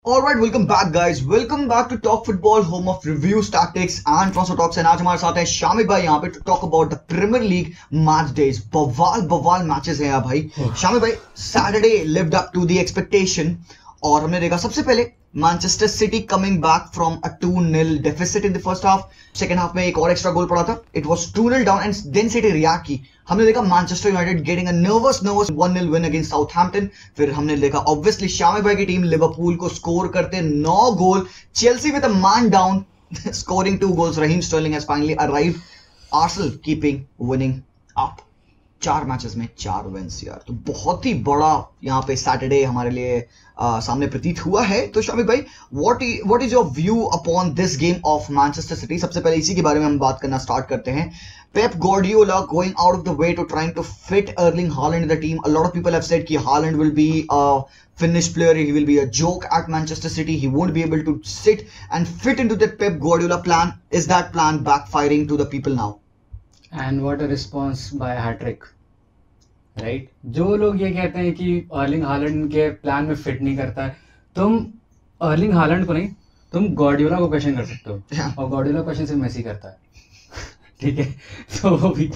Alright, welcome back guys. Welcome back to Talk Football, home of reviews, tactics and transfer talks. And आज हमारे साथ है शामिक भाई यहाँ पे to talk about the Premier League match days. बवाल matches हैं यार भाई. शामिक भाई, Saturday lived up to the expectation और हमने देखा सबसे पहले Manchester City coming back from a 2-0 deficit in the first half. Second half में एक और एक्स्ट्रा गोल पड़ा था. It was 2-0 down and then city react की. हमने देखा Manchester United getting a nervous 1-0 win against Southampton. फिर हमने देखा ऑब्वियसली शामिक भाई की टीम लिवरपूल को स्कोर करते 9 goal. Chelsea with a man down scoring 2 goals. Raheem Sterling has finally arrived. Arsenal keeping winning up. 4 matches में 4 विंस यार. तो बहुत ही बड़ा यहाँ पे सैटरडे हमारे लिए सामने प्रतीत हुआ है. तो शामिक भाई, what is your view upon this game of Manchester city? सबसे पहले इसी के बारे में हम बात करना स्टार्ट करते हैं. Pep Guardiola going out of the way to trying to fit Erling Haaland in the team. A lot of people have said कि Haaland will be a finished player. He will be a joke at Manchester City. He won't be able to sit and fit into that Pep Guardiola plan. Is that plan backfiring to the people now? And what a response by a hat-trick, right? जो लोग ये कहते हैं कि Erling Haaland के plan में fit नहीं करता है, तुम अर्लिंग हालैंड को नहीं, तुम गॉर्डियोला को क्वेश्चन कर सकते हो. और गॉर्डियोला क्वेश्चन सिर्फ मेसी करता है. ठीक है, तो वो भी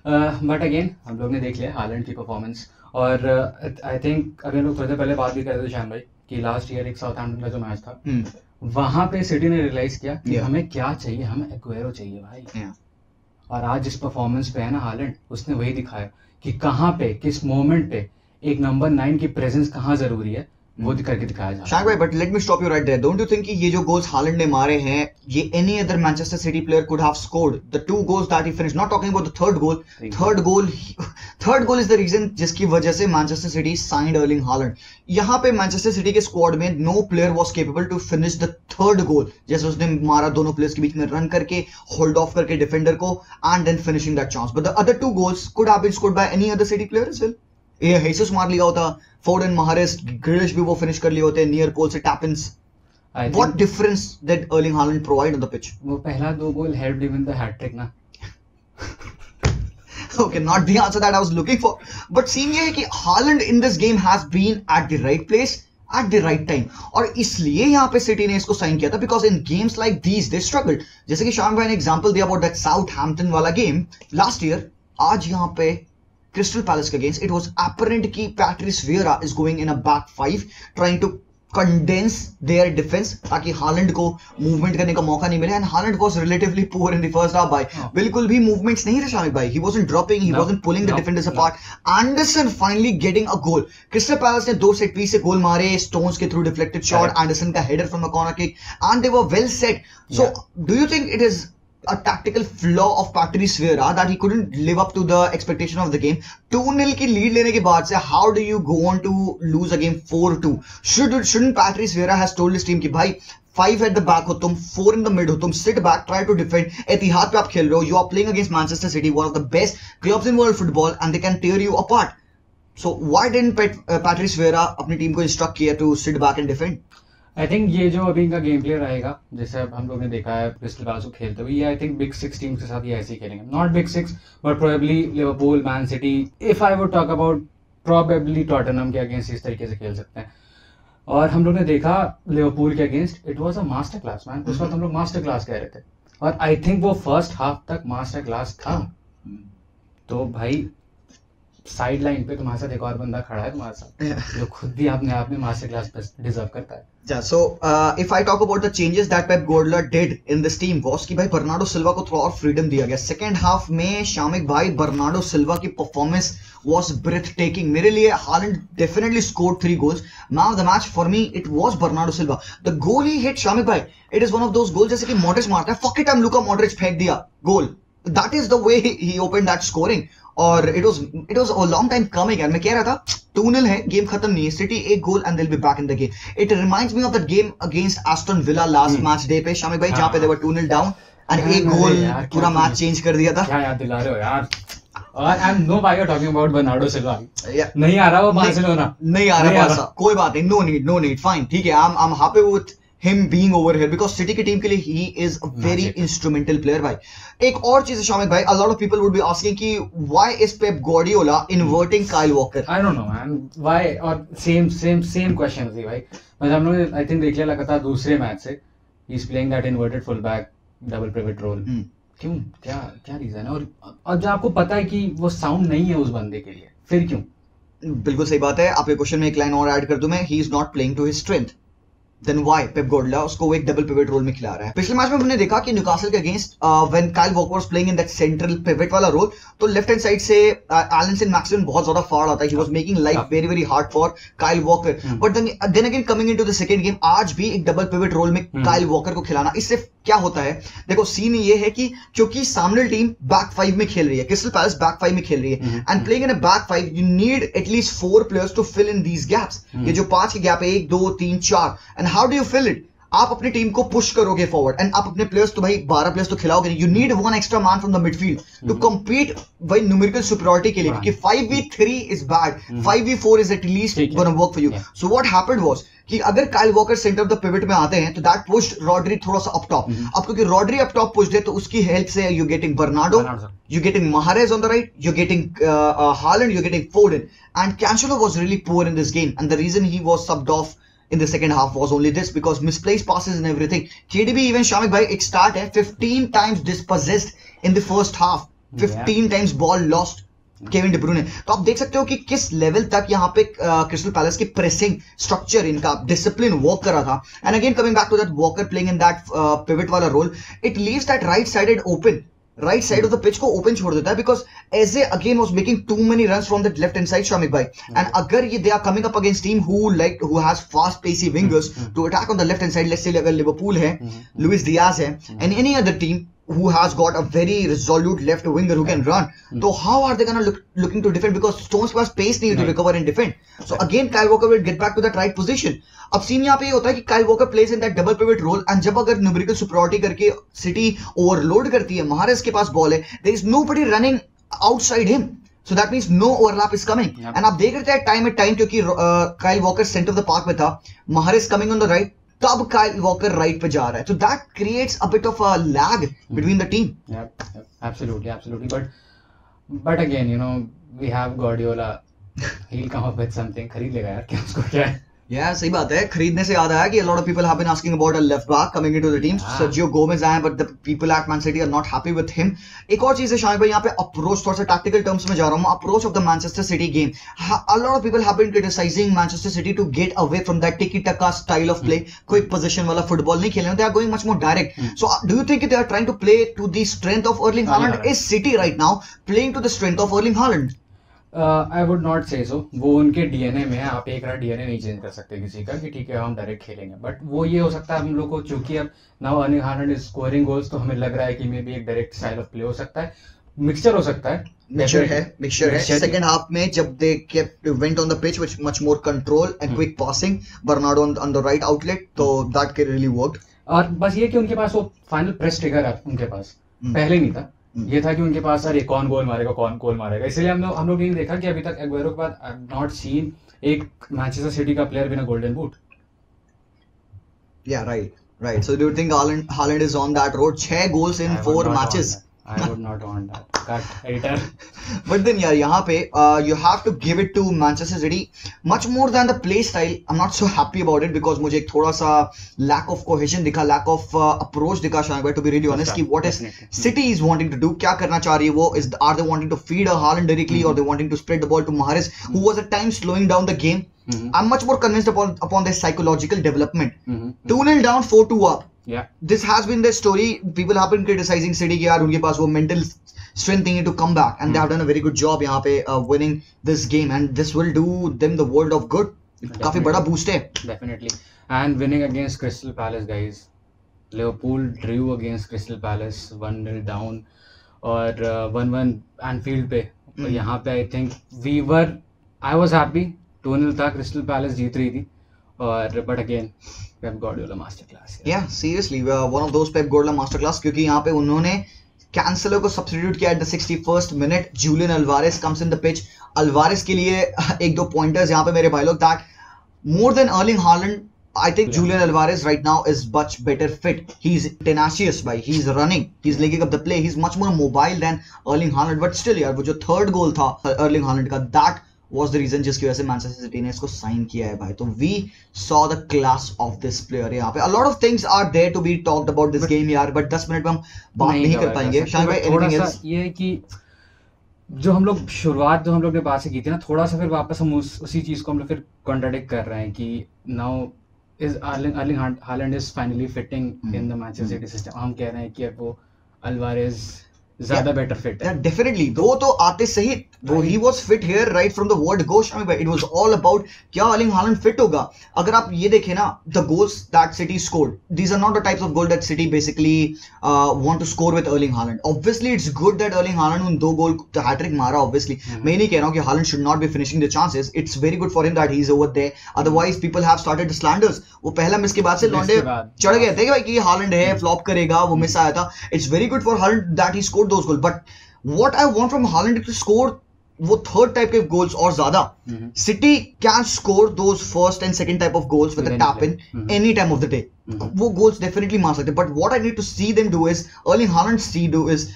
बट अगेन हम लोग ने देख लिया हालैंड की परफॉर्मेंस. और आई थिंक अभी हम लोग थोड़ी देर पहले बात भी कर रहे थे श्याम भाई कि लास्ट ईयर एक साउथहैम्पटन का जो मैच था, वहां पे सिटी ने रियलाइज किया कि हमें क्या चाहिए, हमें एक्वेरो चाहिए भाई. और आज जिस परफॉर्मेंस पे है ना हालैंड, उसने वही दिखाया कि कहाँ पे किस मोमेंट पे एक नंबर 9 की प्रेजेंस कहाँ जरूरी है, वो करके दिखाया जाए. शायद भाई, but let me stop you right there. Don't you think कि ये जो गोल्स हालैंड ने मारे हैं, ये any other Manchester City player could have scored the 2 goals that he finished. Not talking about the third goal is the reason जिसकी वजह से Manchester City signed Erling Haaland. यहाँ पे मैनचेस्टर सिटी के स्क्वाड में no player was capable to finish the third गोल. जैसे उसने मारा दोनों प्लेयर्स के बीच में रन करके, होल्ड ऑफ करके डिफेंडर को, and then finishing that chance. But the other 2 goals could have been scored by any other city player as well. ये हेसस मार लिया होता, फोर्डन, महारेस, ग्रिलिश भी वो फिनिश कर लिए होते नियर पोल से टैप-इन्स. What difference did Erling Haaland provide on the pitch? वो पहला 2 गोल helped him in the hat-trick ना. Okay, not the answer that I was looking for. But scene ये है कि Haaland in this game has been at the right place at the right time. और इसलिए यहाँ पे सिटी ने इसको साइन किया था because in games like these they struggled. जैसे कि शाम भाई ने एग्जांपल दिया about that Southampton वाला गेम last year. आज यहाँ पे Crystal Palace के against, it was apparent कि Patrice Vieira is going in a back 5 trying to condense their defense ताकि हालैंड को मूवमेंट करने का मौका नहीं मिले. And Holland was relatively poor in the first half भाई. बिल्कुल भी मूवमेंट्स नहीं थे शामिक भाई. He wasn't dropping, he wasn't pulling the defenders apart. Anderson finally getting a goal. Crystal Palace ने 2 सेट पीस से गोल मारे, Stones के थ्रू डिफ्लेक्टेड शॉट, Anderson का header from the corner kick, and they were well set. So do you think it is a tactical flaw of Patrice Vieira that he couldn't live up to the expectation of the game? 2-0 की lead लेने के बाद से how do you go on to lose a game 4-2? Shouldn't Patrice Vieira has told his team कि भाई 5 at the back हो तुम, 4 in the mid हो तुम, sit back, try to defend. एतिहाद पे आप खेल रहे हो, you are playing against Manchester City, one of the best clubs in world football, and they can tear you apart. So why didn't Patrice Vieira अपनी team को instruct किया to sit back and defend? I think ये जो अभी इनका game play रहेगा, जैसे अब हम लोग ने देखा है क्रिस्टल पैलेस को खेलते हुए, ये आई थिंक बिग 6 टीम्स के साथ ये ऐसे ही खेलेंगे. Not big 6 but probably Liverpool, man city, if I would talk about probably Tottenham के अगेंस्ट इस तरीके से खेल सकते हैं. और हम लोग ने देखा लिवरपूल के against, it was a master class man. उस वक्त हम लोग मास्टर क्लास कह रहे थे और आई थिंक वो फर्स्ट हाफ तक मास्टर क्लास था. तो भाई साइड लाइन पे तुम्हारे साथ एक और बंदा खड़ा है तुम्हारे साथ, जो खुद भी अपने आप में मास्टर क्लास डिजर्व करता है. Yeah, so if I talk about the changes that Pep Guardiola did in this team was कि भाई बर्नार्डो सिल्वा को थोड़ा और फ्रीडम दिया गया. सेकेंड हाफ में शामिक भाई बर्नार्डो सिल्वा की परफॉर्मेंस was breathtaking. मेरे लिए Holland definitely scored 3 goals. Man of the match for me it was Bernardo Silva. The goal he hit, Shamik भाई, it is one of those goals जैसे कि Modric मारता है, fuck it, I'm Luka Modric, फेंक दिया गोल. That is the way he opened that scoring. और it was a long time coming. यार मैं कह रहा था 2-0 है, गेम खत्म नहीं है, city 1 goal and they'll be back in the game. It reminds me of that game against Aston Villa last match day पे शामिक भाई, जहाँ पे they were 2-0 down and 1 गोल पूरा मैच चेंज कर दिया था. क्या याद दिला रहे हो यार. और I know why you are talking about Bernardo Silva. नहीं आ रहा वो बार्सिलोना, नहीं आ रहा, कोई बात नहीं, नो नीड फाइन, ठीक है. I'm happy with him being over here because City की टीम के लिए he is a very Magic. instrumental player भाई. एक और चीज है शामिक भाई, a lot of people would be asking कि why is Pep Guardiola inverting Kyle Walker? I don't know man, why? और same question थी भाई. मतलब हम लोग I think देख लिया लगातार दूसरे मैच से he's playing that inverted fullback double pivot role. क्यों? क्या रीजन है? और जब आपको पता है कि वो साउंड नहीं है उस बंदे के लिए, फिर क्यों? बिल्कुल सही बात है. आपके क्वेश्चन में एक लाइन और ऐड कर दूं मैं, he is not playing to his strength. Then why Pep Guardiola उसको वो एक डबल पिवट रोल में खिला रहा है? पिछले मैच में हमने देखा कि न्यूकासल के against when Kyle Walker was playing in that central pivot वाला रोल, तो लेफ्ट हैंड साइड से एलन मैक्सिमम बहुत ज्यादा फाड़ आता है. He was making life very very hard for Kyle Walker. But then again coming into the second game, आज भी एक डबल पिवट रोल में काइल वॉकर को खिलाना, इससे क्या होता है? देखो सीन ये है कि क्योंकि सामने टीम बैक फाइव में खेल रही है, क्रिस्टल पैलेस बैक फाइव में खेल रही है, and playing in a back five you need at least 4 players to fill in these gaps. ये जो 5 के गैप है, 1 2 3 4, and how do you fill it? आप अपनी टीम को पुश करोगे फॉरवर्ड एंड आप अपने प्लेयर्स तो भाई 12 प्लेयर्स तो खिलाओगे नहीं. You need 1 extra man from the midfield to compete भाई न्यूमेरिकल सुपीरियरिटी के लिए, क्योंकि 5v3 is bad, 5v4 is at least gonna work for you. So what happened was कि अगर Kyle Walker centre of the pivot में आते हैं तो दैट पुश्ड रॉड्री थोड़ा सा अप टॉप. अब क्योंकि रॉड्री अप टॉप पुश्ड है तो उसकी हेल्प से you getting Bernardo, you getting Mahrez on the right, you getting Haaland, you getting Foden, and Cancelo was really poor in this game, and the reason he was subbed off in the second half was only this because misplaced passes and everything. KDB even Shamik bhai ek start hai 15 times dispossessed in the first half, 15 times ball lost. Kevin De ब्रूने. तो आप देख सकते हो कि किस level तक यहाँ पे क्रिस्टल पैलेस की प्रेसिंग स्ट्रक्चर, इनका डिसिप्लिन वर्क कर रहा था. And again coming back to that Walker playing in that pivot वाला role, it leaves that right sided open, right side of the pitch को ओपन छोड़ देता है because AJ again was making too many runs from that left hand side Shamik भाई. And अगर ये they are coming up against team who has fast pacey wingers to attack on the left hand side, let's say अगर Liverpool है, Luis Diaz है, and any other team who has got a very resolute left winger who can run, so how are they gonna looking to defend because Stones के पास pace नहीं है to recover and defend. So again Kyle Walker will get back to that right position. अब scene यहाँ पे ये होता है कि Kyle Walker plays in that double pivot role, and जब अगर numerical superiority करके City overload करती है, महारेज के पास बॉल है, there is nobody running outside him, so that means no overlap is coming. And आप देख रहे थे time at time क्योंकि Kyle Walker center of the park में था, Mahrez coming on the right, तब काइल वॉकर राइट पे जा रहा है, तो that creates a bit of a lag between the team. Absolutely. But again, you know, we have Guardiola. He'll come up with something. खरीद लेगा यार, क्या उसको क्या है? Yeah, सही बात है. खरीदने से याद आया कि a lot of people have been asking about a left back coming into the team. Sergio Gomez आया, but the people at Man City are not happy with him. एक और चीज है शामिक भाई, यहाँ पे अप्रोच थोड़ा सा टैक्टिकल टर्म्स में जा रहा हूँ. Approach of the Manchester city game, a lot of people have been criticizing Manchester City to get away from that tiki taka style of play. Quick possession वाला फुटबॉल नहीं खेलना. They are going much more direct. So do you think they are trying to play to the strength of Erling Haaland? Is City right now playing to the strength of Erling Haaland? I would not say so. वो उनके DNA में है. आप एक रात DNA नहीं change कर सकते किसी का कि ठीक है हम डायरेक्ट खेलेंगे, बट वो ये हो सकता है हम लोग को, चूंकि अब now Erling Haaland is scoring goals, तो हमें लग रहा है कि मे बी एक डायरेक्ट स्टाइल ऑफ प्ले हो सकता है, मिक्सचर हो सकता है. मिक्सचर है. सेकंड हाफ में जब they kept went on the pitch which much more control and quick passing, Bernardo on the right outlet, तो दैट कैन रियली वर्क. और बस ये कि उनके पास वो फाइनल प्रेस ट्रिगर है उनके पास, पहले नहीं था. ये था कि उनके पास अरे कौन गोल मारेगा, कौन गोल मारेगा, इसलिए हम लोग नहीं देखा कि अभी तक एग्वेरो के बाद आई हैव नॉट सीन एक मैनचेस्टर सिटी का प्लेयर बिना गोल्डन बूट. या right. So do you think Holland is on that road? 6 goals in 4 matches. I would not want that. Cut, editor. But then यार यहाँ पे you have to give it to Manchester City much more than the play style. I'm not so happy about it because मुझे एक थोड़ा सा lack of cohesion दिखा, lack of approach दिखा शायद भाई, to be really honest, कि what is City is wanting to do, क्या करना चाह रही है वो, are they wanting to feed a Haaland directly or they wanting to spread the ball to Mahrez who was at times slowing down the game. I'm much more convinced upon their psychological development. 2-0 down, 4-2 up. Yeah. This has been the story. People have been criticizing City कि यार उनके पास वो mental strength नहीं है to come back, and they have done a very good job यहाँ पे winning this game, and this will do them the world of good. काफी बड़ा boost है. Definitely. And winning against Crystal Palace, guys. Liverpool drew against Crystal Palace 1-0 down और 1-1 Anfield पे. तो यहाँ पे I think I was happy. 2-0 था, Crystal Palace जीत रही थी, और but again Pep Guardiola masterclass. Yeah, seriously, one of those Pep Guardiola masterclass, क्योंकि यहाँ पे उन्होंने कैंसेलो को सब्स्टिट्यूट किया at the 61st minute. Julian Alvarez comes in the pitch. Alvarez के लिए 1-2 पॉइंटर्स यहाँ पे मेरे भाई लोग, that more than Erling Haaland I think Julian Alvarez right now is much better fit. He's tenacious, bhai. He's running. He's linking up the play. He's much more mobile than Erling Haaland. But still, यार वो जो third goal था Erling Haaland का, that was the reason जिसकी वजह से Manchester city ने इसको साइन किया है भाई. तो we saw the class of this player यहाँ पे. A lot of things are there to be talked about this game यार, but 10 मिनट में हम बात नहीं कर पाएंगे. शायद भाई anything else? ये है कि जो हम लोग ने बात से की थी ना, थोड़ा सा फिर वापस हम उसी चीज को हम लोग फिर कॉन्ट्राडिक्ट कर रहे हैं कि now is Erling Haaland is finally fitting in the Manchester city system. हम कह रहे हैं कि अब वो अल्वारेज ज्यादा बेटर फिट है. डेफिनेटली वो तो आते सही वो he was fit here right from the word go. It was all about क्या अर्लिंग हालैंड फिट होगा. अगर आप ये देखें ना, the goals that city scored, these are not the types of goal that city basically want to score with Erling Haaland. Obviously it's good that Erling Haaland उन 2 गोल hat trick मारा. Obviously मैं नहीं कह रहा हूं कि Haaland should not be finishing the chances. It's very good for him that he is over there. Otherwise people have started slanders. वो पहला मिस के बाद से लौंडे चढ़ गए थे कि भाई कि हालैंड है, फ्लॉप करेगा, वो मिस आया था. It's very good for Holland that he scored those goal. But what I want from Haaland to score वो third type के goals और ज़्यादा. City can score those first and second type of goals with a tap in any time of the day. वो goals definitely मार सकते. But what I need to see them do is, Erling Haaland do is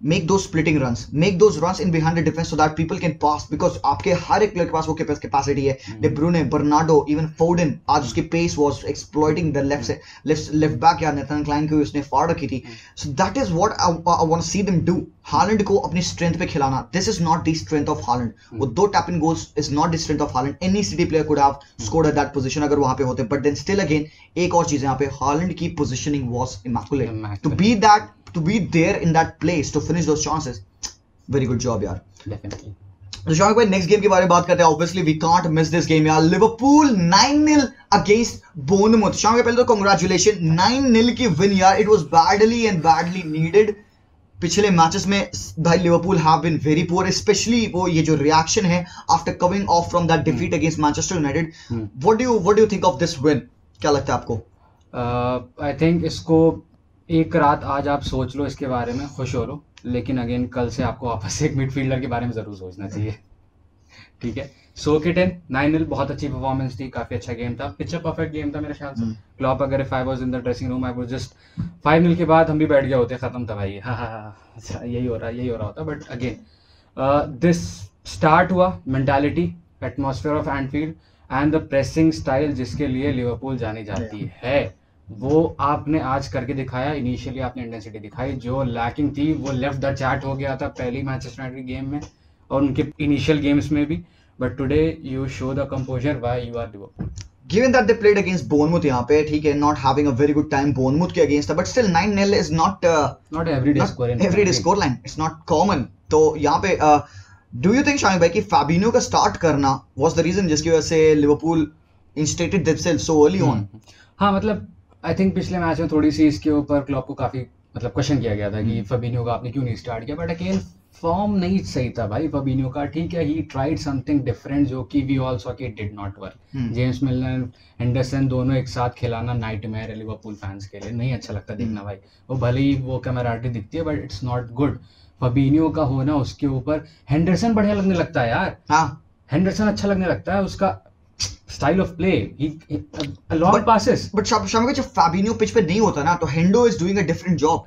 make those splitting runs, make those runs in behind the defense so that people can pass, because आपके हर एक player के पास वो capacity है. De Bruyne, Bernardo, even Foden, आज उसकी pace was exploiting the left back यार Nathan Kline की उसने फाड़ रखी थी. So that is what I want to see them do. Haaland को अपनी strength पे खिलाना. This is not the strength of Haaland. वो 2 tap in goals is not the strength of Haaland. Any City player could have scored at that position अगर वहाँ पे होते. But then still again एक और चीज़ है यहाँ पे, Haaland की positioning was immaculate. To be there in that place to finish those chances, very good job यार. Definitely. तो शामिक भाई नेक्स्ट गेम के बारे में बात करते हैं. Obviously we can't miss this game यार. Liverpool 9-0 against Bournemouth. शामिक पहले तो कांग्रेचुलेशन, 9-0 की विन यार. It was badly needed. पिछले मैचेस में भाई Liverpool have been very poor, specially वो ये जो रिएक्शन है after coming off from that defeat against Manchester United. What do you think of this win? क्या लगता है आपको? आई थिंक इसको एक रात आज आप सोच लो इसके बारे में, खुश हो लो, लेकिन अगेन कल से आपको वापस एक मिडफील्डर के बारे में जरूर सोचना चाहिए. ठीक है, सोक इट इन. 9-0 बहुत अच्छी परफॉर्मेंस थी, काफी अच्छा गेम था, पिक्चर परफेक्ट गेम था मेरे ख्याल से. क्लॉप अगर if I was in the dressing room I was just 5-0 के बाद हम भी बैठ गए होते, खत्म था भाई. अच्छा यही हो रहा होता. बट अगेन दिस स्टार्ट हुआ, mentality, atmosphere of Anfield and the pressing style जिसके लिए लिवरपूल जानी जाती है, वो आपने आज करके दिखाया. इनिशियली आपने इंटेंसिटी दिखाई, जो लैकिंग थी वो लेफ्ट द चैट हो गया था पहली मैनचेस्टर यूनाइटेड गेम में और उनके इनिशियल गेम्स में भी. But today you show the composer why you are Liverpool. Given that they played against Bournemouth यहाँ पे, ठीक है, not having a very good time Bournemouth के against, but still 9-0 is not everyday score line. It's not common. तो यहाँ पे do you think Shamik भाई कि फैबिनो का स्टार्ट करना was the reason जिसकी वजह से Liverpool instated themselves so early on? हाँ, मतलब आई थिंक पिछले मैच में थोड़ी सी इसके ऊपर क्लॉप को काफी मतलब क्वेश्चन किया गया था कि फबिन्यो का आपने क्यों नहीं स्टार्ट किया. बट अगेन फॉर्म नहीं सही था भाई फबिन्यो का. ठीक है, ही ट्राइड समथिंग डिफरेंट जो कि वी ऑल सॉ कि it did not work. James Miller, Henderson दोनों एक साथ खिलाना नाइटमेयर है लिवरपूल फैंस के लिए, नहीं अच्छा लगता देखना भाई. वो भले ही वो कैमराटी दिखती है बट इट्स नॉट गुड. फबिन्यो का होना उसके ऊपर, हेंडरसन बढ़िया लगने लगता है यार. हाँ, हेंडरसन अच्छा लगने लगता है, उसका style of play, long passes. But Shamik जब फैबिनो पिच पे नहीं होता ना, तो Hendo is doing a different job.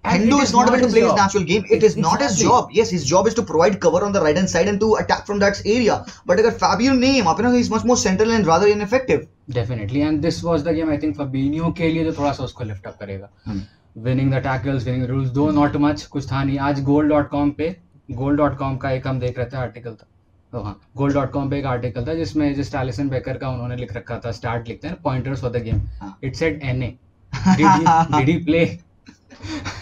Hendo is not able to play his natural game. It is not his job. Yes, his job is to provide cover on the right hand side and to attack from that area. But अगर Fabinho नहीं है वहाँ पे ना, he is much more central and rather ineffective. Definitely, and this was the game I think Fabinho के लिए जो थोड़ा सा उसको lift up करेगा. Winning the tackles, winning the rules, though not much, कुछ था नहीं. आज goal.com का एक हम देख रहे थे आर्टिकल था. तो हाँ, goal.com पे एक आर्टिकल था जिसमें जिस एलिसन बेकर का उन्होंने लिख रखा था, स्टार्ट लिखते हैं pointers for the game. It said NA. Did he play?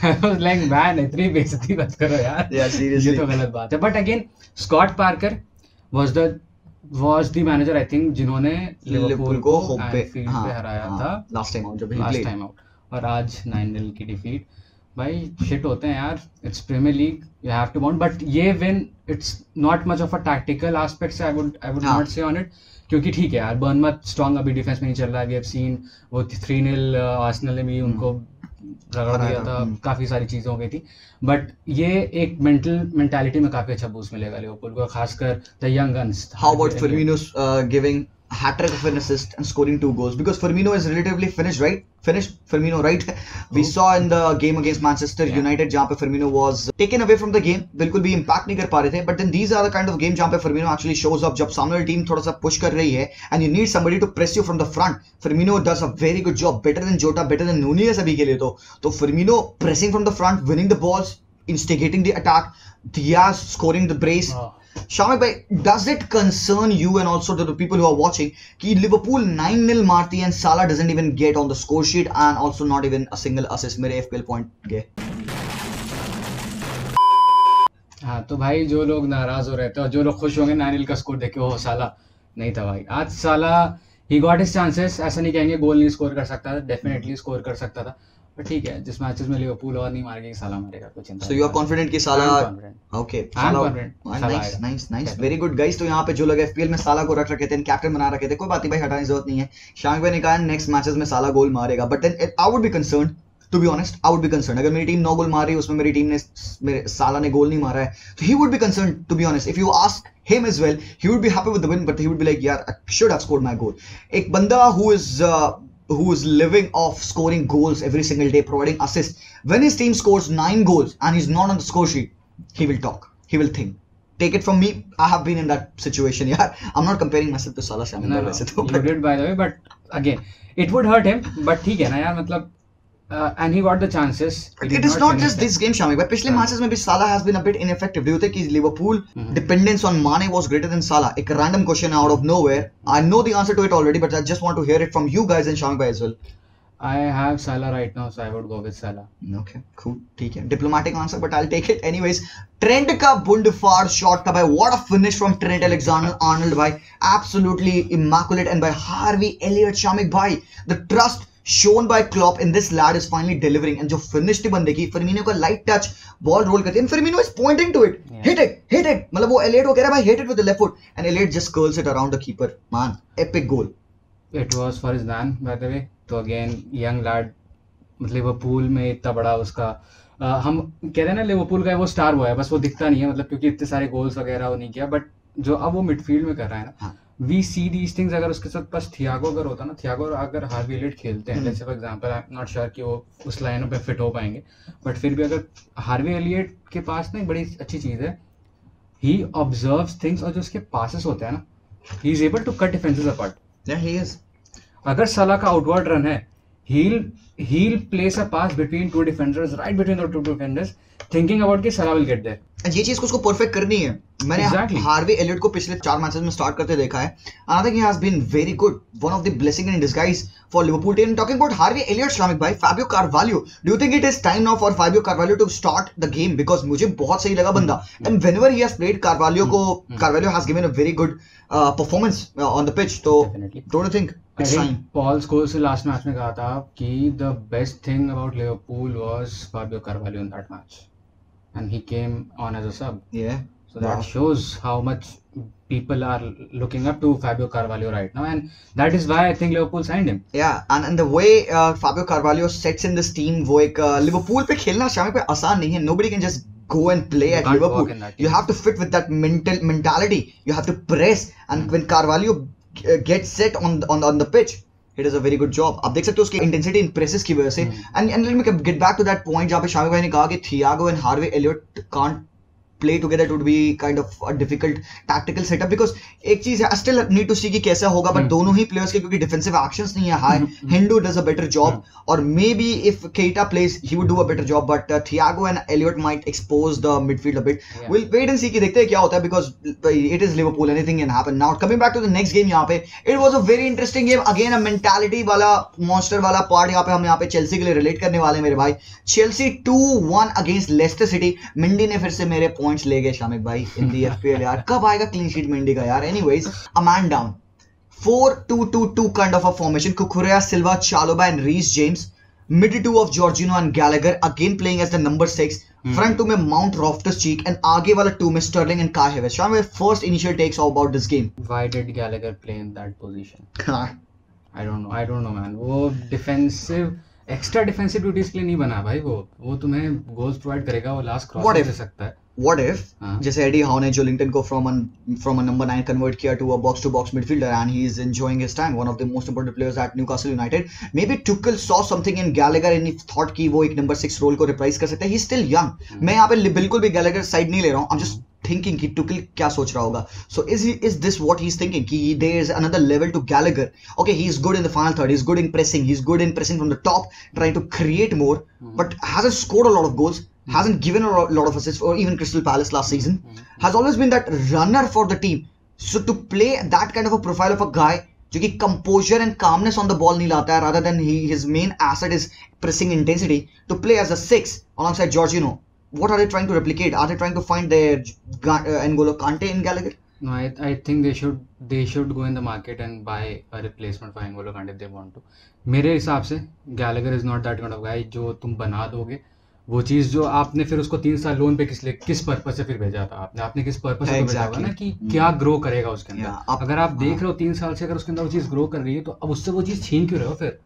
I was like, man, इतनी बेइज्जती मत करो यार. Yeah, seriously. ये तो गलत बात है. But again, Scott Parker was the manager I think जिन्होंने लिवरपूल को एनफील्ड पे हराया था लास्ट टाइम आउट. और आज 9-0 की डिफीट. भाई शिट होते हैं यार, it's Premier League, you have to bound. But ये win it's not much of a tactical aspect से I would not say on it, क्योंकि ठीक है यार बर्नमथ स्ट्रॉन्ग अभी डिफेंस में नहीं चल रहा है. वी हैव सीन वो 3-0 आर्सेनल ने भी उनको रगड़ दिया था, काफी सारी चीजें हो गई थी. बट ये एक मेंटालिटी में काफी अच्छा बूस्ट मिलेगा लिवरपूल को, खासकर the young guns. How about Firmino giving hat trick of an assist and scoring 2 goals because Firmino is relatively finished Firmino, right? We saw in the game against Manchester United जहाँ पे Firmino was taken away from the game, बिल्कुल भी impact नहीं कर पा रहे थे, but then these are the kind of game जहाँ पे Firmino actually shows up जब सामने वाली टीम थोड़ा सा push कर रही है and you need somebody to press you from the front. Firmino does a very good job, better than Jota, better than Nunez अभी के लिए तो Firmino pressing from the front, winning the balls, instigating the attack, Diaz scoring the brace. Shamik bhai, does it concern you and also to the people who are watching कि Liverpool 9-0 मारती है and Salah doesn't even get on the score sheet and also not even a single assist मेरे FPL point गए? हाँ तो भाई जो लोग नाराज हो रहे थे और जो लोग खुश होंगे 9-0 का स्कोर देख के वो साला नहीं था भाई। आज साला ही गॉट हिज चांसेस, ऐसा नहीं कहेंगे गोल नहीं स्कोर कर सकता था, डेफिनेटली स्कोर कर सकता था, पर ठीक है जिस मैचेस में लिवरपूल और नहीं मारेगी साला मारेगा, कुछ चिंता। So you are confident कि साला okay, I'm confident, nice, very good guys। तो यहाँ पे जो लोग FPL में साला को रख रखे थे, कैप्टन बना रखे थे, कोई बात नहीं भाई, हटाने की जरूरत नहीं है। शामिक भाई ने कहा नेक्स्ट मैचेस में साला गोल मारेगा, but then I would be concerned, to be honest I would be concerned. अगर मेरी टीम 9 गोल मार रही है उसमें मेरी टीम ने मेरे साला ने गोल नहीं मारा है तो he would be concerned, to be honest. If you ask him as well, he would be happy with the win, but he would be like, yeah, I should have scored my goal. एक बंदा who is living off scoring goals every single day, providing assists, when his team scores 9 goals and he's not on the score sheet, he will talk, he will think. Take it from me, I have been in that situation, yeah. I'm not comparing myself to Salah Shamin. No, you did by the way, but again, it would hurt him, but ठीक है ना यार, मतलब and he got the chances. It is not just this game, Shami, but पिछले matches में भी Salah has been a bit ineffective. Do you think Liverpool dependence on Mane was greater than Salah? एक random question out of nowhere. I know the answer to it already, but I just want to hear it from you guys and Shami bhai as well. I have Salah right now, so I would go with Salah. Okay, cool, ठीक है. Diplomatic answer, but I'll take it anyways. Trent का bundfar shot था भाई. What a finish from Trent Alexander-Arnold भाई. Absolutely immaculate, and by Harvey Elliott, Shami bhai, the trust shown by Klopp in this lad is finally delivering. And जो finish थी बंदे की, Firmino का light touch ball roll करती है, and Firmino is pointing to it, hit it, मतलब वो Elliott को कह रहा है भाई hit it with the left foot, and Elliott just curls it around the keeper. Man, epic goal. It was for his man, by the way. तो again young lad, मतलब Liverpool में इतना बड़ा उसका हम कह रहे हैं ना लिवरपूल का वो स्टार वो है, बस वो दिखता नहीं है, मतलब क्योंकि इतने सारे गोल्स वगैरह वो नहीं किया, बट जो अब वो मिडफील्ड में कर रहा है ना, वी सी दीज थिंग्स। अगर उसके साथ बस थियागो अगर होता ना, थियागो अगर हार्वी एलियट खेलते हैं, जैसे for example I am not sure कि वो उस लाइन पे फिट हो पाएंगे, बट फिर भी अगर हार्वी एलियट के पास ना एक बड़ी अच्छी चीज़ है, ही ऑब्जर्व्स थिंग्स, और जो उसके पासेस होते हैं ना, he is able to cut defences apart. Yeah, he is. अगर सलाह का आउटवर्ड रन है, he'll place a pass between two defenders, right between the two defenders, thinking about कि Salah will get there. ये चीज को उसको परफेक्ट करनी है। मैंने हार्वी एलियट को पिछले 4 मैचेस में स्टार्ट करते देखा है, and I think he has been very good, one of the blessing in disguise for Liverpool team. Talking about Harvey Elliott, Shramik bhai, Fabio Carvalho, do you think it is time now for Fabio Carvalho to start the game? Because मुझे बहुत सही लगा बंदा, and whenever he has played Carvalho has given a very good performance on the pitch. So don't you think it's time? Paul Scholes last match में कहा था कि the best thing about Liverpool was Fabio Carvalho in that match, and he came on as a sub. Yeah. So that shows how much people are looking up to Fabio Carvalho right now, and that is why I think Liverpool signed him. Yeah, and the way Fabio Carvalho sets in this team, वो एक Liverpool पे खेलना शामिक पे आसान नहीं है. Nobody can just go and play at Liverpool. You have to fit with that mentality. You have to press, and when Carvalho gets set on the pitch, it is a very good job. आप देख सकते हो उसकी intensity in presses की वजह से. And let me get back to that point जहाँ पे शामिक भाई ने कहा कि Thiago and Harvey Elliott can't play together. It would be kind of a difficult tactical setup, because एक चीज है, I still need to see कि कैसा होगा, but दोनों ही players के क्योंकि defensive actions नहीं है high, Hendo does a better job, or maybe if Keita plays he would do a better job, but Thiago and Elliott might expose the midfield a bit. We'll wait and see कि देखते हैं क्या होता है, because it is Liverpool, anything can happen. Now coming back to the next game, यहाँ पे it was a very interesting game, again a mentality वाला monster वाला part यहाँ पे हम यहाँ पे Chelsea के लिए relate करने वाले हैं मेरे भाई. Chelsea 2-1 against Leicester City. Mindy ने फिर से मेरे पॉइंट्स ले गए शामिक भाई इन दी एफपीएल यार. कब आएगा क्लीन शीट मिंडी का यार? Anyways, a man down, 4-2-2-2 kind of a formation. Cucurella, Silva, Chalobah and Reece James. Mid two of Jorginho and Gallagher again playing as the number 6. Front two में माउंट, लॉफ्टस चीक, एंड आगे वाला two में Sterling and Kai Havertz. Shamik, first initial takes about this game. Why did Gallagher play in that position? I don't know man. वो defensive, extra defensive duties के लिए नहीं बना भाई. वो तुम्हें गोल्स प्रोवाइड करेगा, वो लास्ट क्रॉस दे सकता है. what if हाँ जैसे एडी हाउ ने जो लिंक्डइन को from a number 9 convert किया to a box to box midfielder and he is enjoying his time, one of the most important players at Newcastle United. Maybe Tuchel saw something in Gallagher and he thought कि वो एक number 6 role को reprise कर सकता है. He's still young. मैं यहाँ पे बिल्कुल भी Gallagher साइड नहीं ले रहा हूँ. I'm just thinking कि Tuchel क्या सोच रहा होगा. So is this what he's thinking? कि there is another level to Gallagher. Okay, he's good in the final third. He's good in pressing. He's good in pressing from the top, trying to create more, but hasn't scored a lot of goals. Hasn't given a lot of assists, or even Crystal Palace last season. Has always been that runner for the team. So to play that kind of a profile of a guy जो कि composure and calmness on the ball नहीं लाता है, rather than his main asset is pressing intensity, to play as a 6 alongside Jorginho. What are they trying to replicate? Are they trying to find their N'Golo Kante in Gallagher? No, I think they should go in the market and buy a replacement for N'Golo Kante if they want to. मेरे हिसाब से Gallagher is not that kind of guy जो तुम बना दोगे. वो चीज़ जो आपने फिर उसको 3 साल लोन पे किस पर्पस से फिर भेजा था, आपने किस पर्पस से भेजा होगा ना कि क्या ग्रो करेगा उसके अंदर. अगर आप देख रहे हो 3 साल से अगर उसके अंदर वो चीज़ ग्रो कर रही है तो अब उससे वो चीज़ छीन क्यों रहे हो फिर.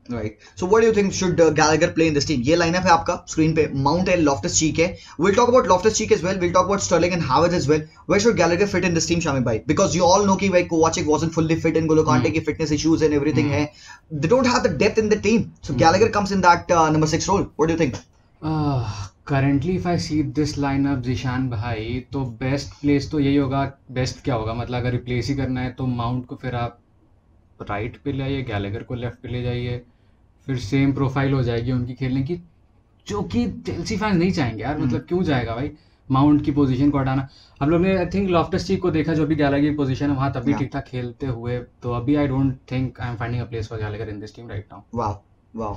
Right. So what do you think should Gallagher play in this team? ये लाइनअप है आपका स्क्रीन पे. Mount and Loftus-Cheek है. We'll talk about Loftus-Cheek as well. We'll talk about Sterling and Havertz as well. Where should Gallagher fit in this team, Shamik bhai? Because you all know कि भाई Kovacic wasn't fully fit, and N'Golo Kante की fitness issues and everything है. They don't have the depth in the team. So Gallagher comes in that number 6 role. What do you think? Currently if I see this lineup Zeeshan भाई, तो best place तो यही होगा. Best क्या होगा मतलब अगर रिप्लेस ही करना है तो माउंट को फिर आप राइट पे ले आइए, गैलेगर को लेफ्ट पे ले जाइए, फिर सेम प्रोफाइल हो जाएगी उनकी खेलने की, जो कि चेल्सी फैंस नहीं चाहेंगे यार. मतलब क्यों जाएगा भाई माउंट की पोजीशन को हटाना. हम लोग ने आई थिंक लॉफ्टस-चीक को देखा जो भी गैलेगर की पोजीशन है वहाँ तभी ठीक ठाक खेलते हुए. तो अभी I don't think I am finding a place for Gallagher in this team right now. Wow.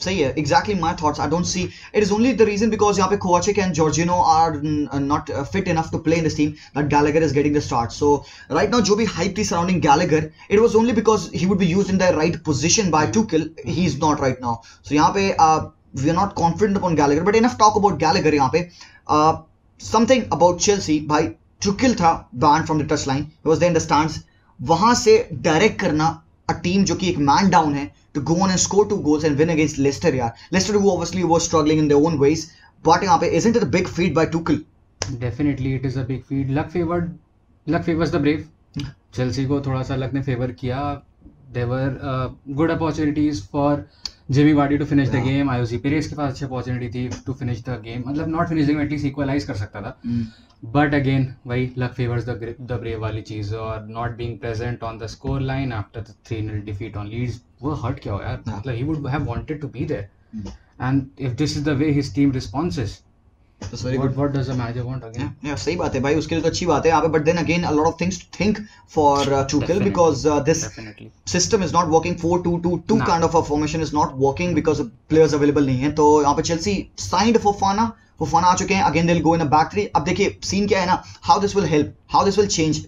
सही है. Exactly my thoughts. I don't see. It is only the reason because यहाँ पे Kovacic and Jorginho are not fit enough to play in this team that Gallagher is getting the start. So right now जो भी hype थी surrounding Gallagher, it was only because he would be used in the right position by Tuchel. He's not right now. So यहाँ पे we are not confident upon Gallagher. But enough talk about Gallagher यहाँ पे. Something about Chelsea. भाई Tuchel था banned from the touchline. He was there in the stands. वहाँ से direct करना a team जो कि एक man down है, to go on and score 2 goals and win against Leicester यार. Leicester who obviously was struggling in their own ways, but यहाँ पे isn't it a big feat by Tuchel? Definitely it is a big feat. Luck favors the brave. Chelsea को थोड़ा सा luck ने favor किया. There were good opportunities for Jamie Vardy to finish the game. Ayoze Perez के पास अच्छी opportunity थी to finish the game. मतलब not finish the game, at least equalize कर सकता था. But again वही luck favors the brave वाली चीज़, और not being present on the score line after the 3-0 defeat on Leeds, वो hurt क्या हो यार. मतलब he would have wanted to be there. And if this is the way his team responds, what does the manager want again? Yeah, सही बात है भाई, उसके लिए तो अच्छी बात है यहाँ पे. But then again, a lot of things to think for Tuchel, because this system is not working. 4-2-2-2 kind of a formation is not working because players available नहीं है. तो यहाँ पे Chelsea signed Fofana आ चुके हैं. Again they'll go in a back three. अब देखिए scene क्या है ना, how this will help, how this will change.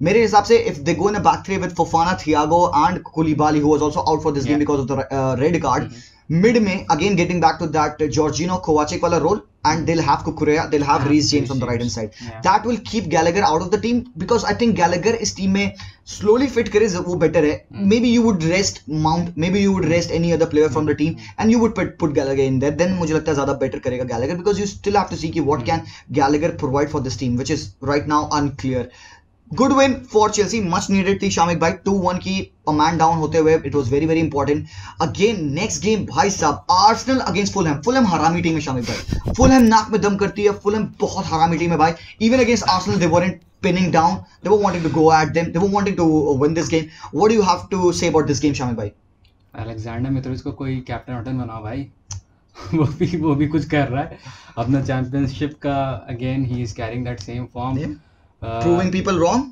मेरे हिसाब से if they go in a back three with Fofana, Thiago and Koulibaly, who was also out for this game because of the red card, mid में again getting back to that Jorginho Kovacic वाला role, and they'll have Cucurella, they'll have Reece James on the right hand side. That will keep Gallagher out of the team, because I think Gallagher इस team में slowly fit करे वो better है. Maybe you would rest Mount, maybe you would rest any other player from the team, and you would put Gallagher in there. Then मुझे लगता है ज़्यादा better करेगा Gallagher, because you still have to see कि what can Gallagher provide for this team, which is right now unclear. Good win for Chelsea, much needed थी शामिक भाई. 2-1 की a man down होते हुए, it was very very important. Again next game भाई साहब, Arsenal against Fulham. Fulham हरामी team है शामिक भाई. Fulham नाक में दम करती है. Fulham बहुत हरामी टीम है भाई. Even against Arsenal they weren't pinning down. They were wanting to go at them. They were wanting to win this game. What do you have to say about this game Shamik भाई? Alexander Mitrovic को कोई captain वैप्टन बनाओ भाई. वो भी कुछ कर रहा है अपना चैंपियनशिप का. Again he is carrying that same form. Proving people wrong.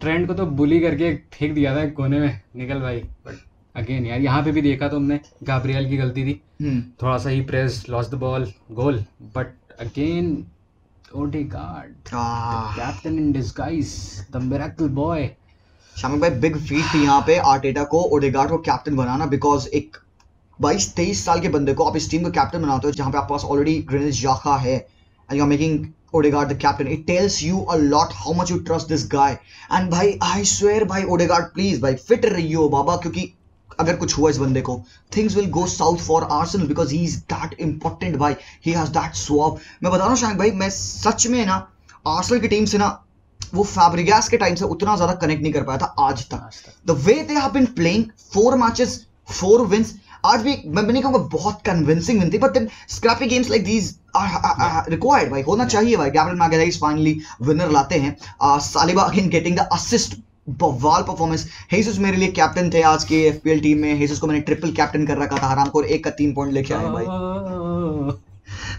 Trend को तो बुली करके फेंक दिया था कोने में, निकल भाई. बट अगेन यार यहाँ पे भी देखा तो हमने गैब्रियल की गलती थी. थोड़ा सा ही press, lost the ball, goal. But again Odegaard, captain in disguise, the miracle boy. Shamik भाई बिग फीट थी यहाँ पे आर्टेटा को ओडेगार्ड को कैप्टन बनाना, बिकॉज एक 22-23 साल के बंदे को आप इस टीम को कैप्टन बनाते हो जहाँ पे आपके पास ऑलरेडी ग्रेनिट जाका है, and you're making Odegaard the captain. It tells you a lot how much you trust this guy. And भाई I swear भाई Odegaard please भाई fit रहियो बाबा, क्योंकि अगर कुछ हुआ इस बंदे को, things will go south for Arsenal because he is that important भाई, he has that swab. मैं बता रहा हूँ शायद भाई, मैं सच में ना आर्सेनल की टीम से ना वो फैब्रिगास के टाइम से उतना ज्यादा कनेक्ट नहीं कर पाया था आज तक. The way they have been playing, 4 matches 4 wins. आज भी मैं नहीं कहूंगा बहुत कन्विंसिंग विन थी, but then scrappy games like these are required भाई, होना चाहिए भाई. गैब्रियल मैगलाइज फाइनली विनर लाते हैं. Saliba again getting the assist, बवाल परफॉर्मेंस. हेसुस मेरे लिए कैप्टन थे आज के एफपीएल टीम में. हेसुस को मैंने ट्रिपल कैप्टन कर रखा था, हराम को 1 का 3 पॉइंट लेके आए भाई.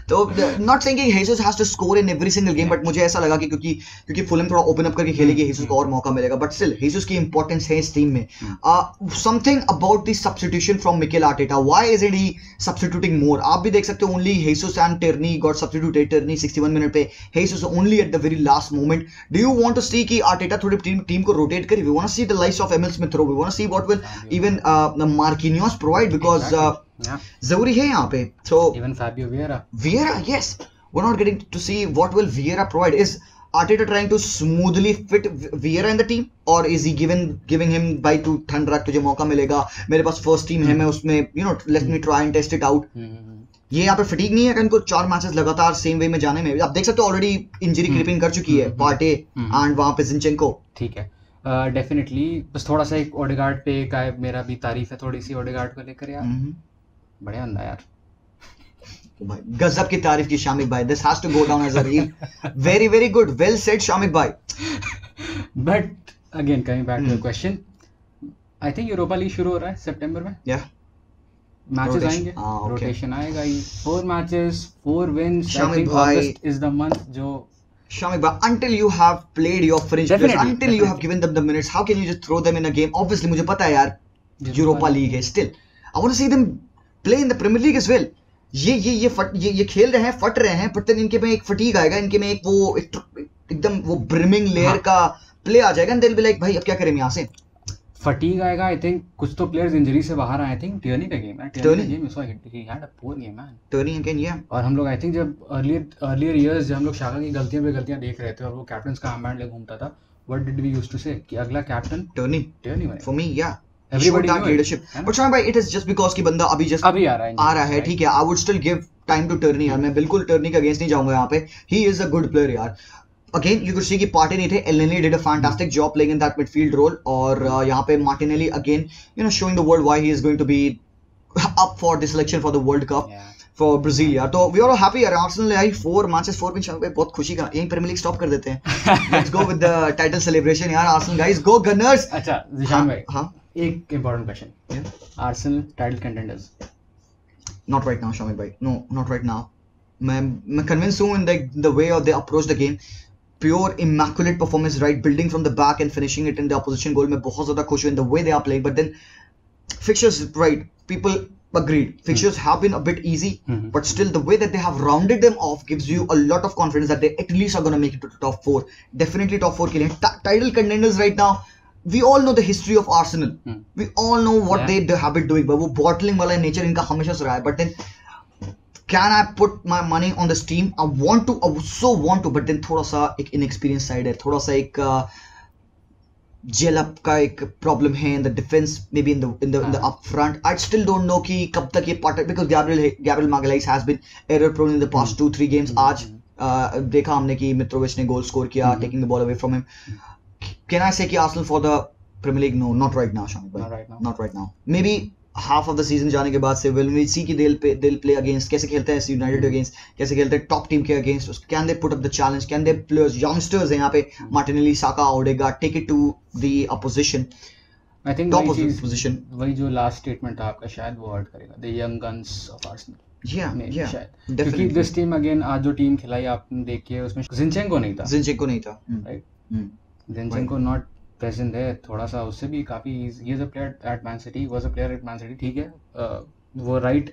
तो नॉट सेइंग कि Jesus has to score in every single game, but मुझे ऐसा लगा कि क्योंकि फुलहम थोड़ा ओपन अप करके खेलेगी, हेसुस को और मौका मिलेगा. बट स्टिल हेसुस की इंपॉर्टेंस है इस टीम में. Something about the substitution from Mikel Arteta, why is it he substituting more? आप भी देख सकते हो, only Jesus and Tierney got substituted. Tierney 61 minute पे, Jesus only at the very last moment. Do you want to see कि Arteta थोड़ी team को rotate करे? We want to see the likes of Emile Smith row, we want to see what will even Marquinhos provide, because जरूरी है यहाँ पे. So even Fabio Vieira, yes, we're not getting to see what will Vieira provide. Is Arteta trying to smoothly fit Vieira in the team, or is he giving him by to ठंड तुझे मौका मिलेगा, मेरे पास first team है, मैं उसमें let me try and test it out. ये यहाँ पे फटीग नहीं है कि इनको 4 मैचेस लगातार सेम वे में जाने में. आप देख सकते हो ऑलरेडी इंजरी क्रीपिंग कर चुकी है पार्टे एंड वहां पे जिंचेंको. ठीक है, डेफिनेटली. बस थोड़ा सा एक ओडेगार्ड पे का मेरा भी तारीफ है थोड़ी सी ओडेगार्ड को लेकर यार. बढ़िया अंदा यार भाई, गजब की तारीफ की शामिक भाई. This has to go down as a reel. Very very good, well said Shamik भाई. But again coming back to the question, I think Europa League शुरू हो रहा है सितंबर में. या मैचेस आएंगे, रोटेशन आएगा ही. 4 मैचेस 4 विंस. आई शामिक थिंक भाई, अगस्त इज द मंथ जो Shamik bhai, until you have played your fringe players, until you have given them the minutes, how can you just throw them in a game? Obviously मुझे पता है यार Europa league है, still I want to see them play in the Premier League as well. ये खेल रहे हैं, फट रहे हैं, but then इनके में एक फटीग आएगा, इनके में एक वो एकदम वो ब्रिमिंग लेयर का प्ले आ जाएगा, and they'll be like भाई अब क्या करें यहाँ से. फटीग आएगा. आई थिंक कुछ तो प्लेयर्स इंजरी से बाहर आए. आई थिंक टिर्नी का गेम है, Tierney game so he had a poor game man. Tierney again, yeah. और हम लोग आई थिंक जब अर्लियर इयर्स जब हम लोग शाका की गलतियां पे गलतियां देख रहे थे और वो कैप्टन्स का आर्मबैंड ले घूमता था, what did we used to say कि अगला कैप्टन टिर्नी बने. For me, yeah, everybody that leadership. But Shamik भाई, it is just because कि बंदा अभी आ रहा है, ठीक है. I would still give time to Tierney यार. मैं बिल्कुल Tierney के अगेंस्ट नहीं जाऊंगा यहाँ पे. He is a good player यार. Again, you could see कि Partey नहीं थे. Elneny did a fantastic job playing in that midfield role. और यहाँ पे Martinelli again, showing the world why he is going to be up for the selection for the World Cup for Brazil यार. तो we are all happy यार. Arsenal आई 4 matches 4 win. Shamik भाई बहुत खुशी का, यहीं प्रीमियर लीग स्टॉप कर देते हैं. Let's go with the title celebration यार. Arsenal guys, go Gunners. अच्छा जिशान भाई, हाँ, एक important question. Arsenal title contenders? Not right now Shamik भाई. No, not right now. मैं convinced हूँ in the way they approach the game. Pure immaculate performance, right, building from the back and finishing it in the opposition goal. मैं बहुत ज़्यादा खुश हूँ in the way they are playing. But then fixtures, right, people agreed, fixtures have been a bit easy, but still the way that they have rounded them off gives you a lot of confidence that they at least are going to make it to the top 4. Definitely top 4 के लिए. Title contenders right now, we all know the history of Arsenal. We all know what they have been doing, but वो bottling वाला nature इनका हमेशा से रहा है. But then can I put my money on this team? I so want to, but then थोड़ा सा एक inexperienced side है, थोड़ा सा एक gel up का एक problem है in the defense, maybe in the up front. I still don't know कि कब तक ये part, because Gabriel Magalhaes has been error prone in the past 2-3 games. आज देखा हमने कि मित्रोविच ने गोल स्कोर किया, taking the ball away from him. Can I say कि Arsenal for the Premier League? No, not right now, Shamik bhai. Not right now. Maybe half of the season जाने के बाद से will we see कि they'll play against, कैसे खेलते हैं United against, कैसे खेलते हैं top team के against, can they put up the challenge, can they players, youngsters हैं यहाँ पे, Martinelli, Saka, Odegaard, take it to the opposition. I think top position. वही जो last statement था आपका शायद वो hurt करेगा, the young guns of Arsenal. Yeah, क्योंकि this team again आज जो टीम खिलाई आपने देखी है उसमें Zinchenko नहीं था, right? Zinchenko not प्रेजेंट है, थोड़ा सा उससे भी काफ़ी he is a player at Man City, was a player at Man City, ठीक है. वो राइट